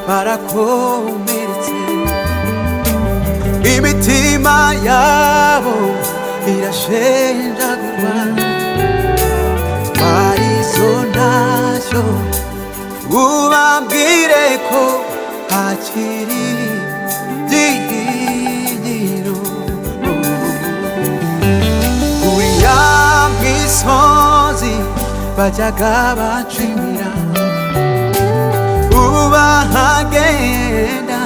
barakomeretse, imitima yabo irashenjagurwa, arizo ntashyo ubabwire ko hakiri byiringiro. Kuri ya misozi bajyaga bacimira, ubu bahagenda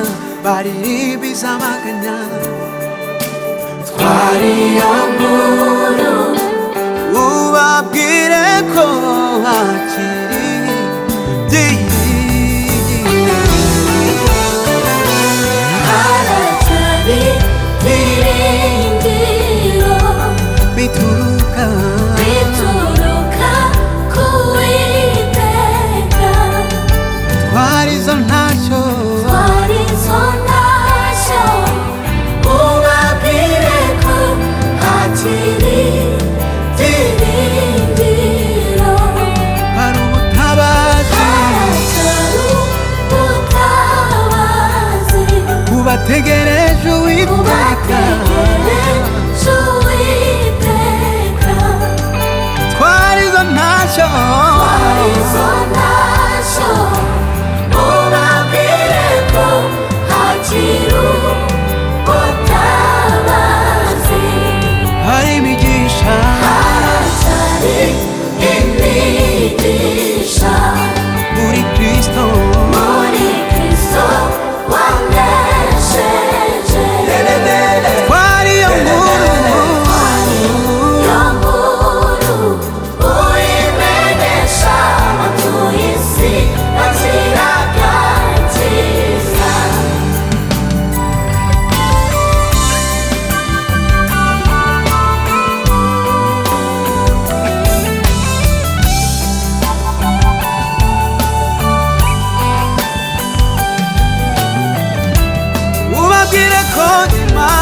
baririmbiza amaganya. Twariyo nkuru ubabwire ko hakiri byiringiro. Haracyari byiringiro bituruka ku Uwiteka. twarizo ntacyo ubabwire ko hakiri byiringiro. hari ubutabazi, Haracyari ubutabazi ubategereje Uwiteka. ubategereje Uwiteka. twarizo ntacyo Twarizo ntashyo ubabwire ko hakiri ubutabazi. hari imigisha, Haracyari imigisha muri Kristo. muri Kristo wanesheje. twariyo nkuru Iyo nkuru uyimenyesha abatuye isi bakiraga icyiza. ubabwire ko Imana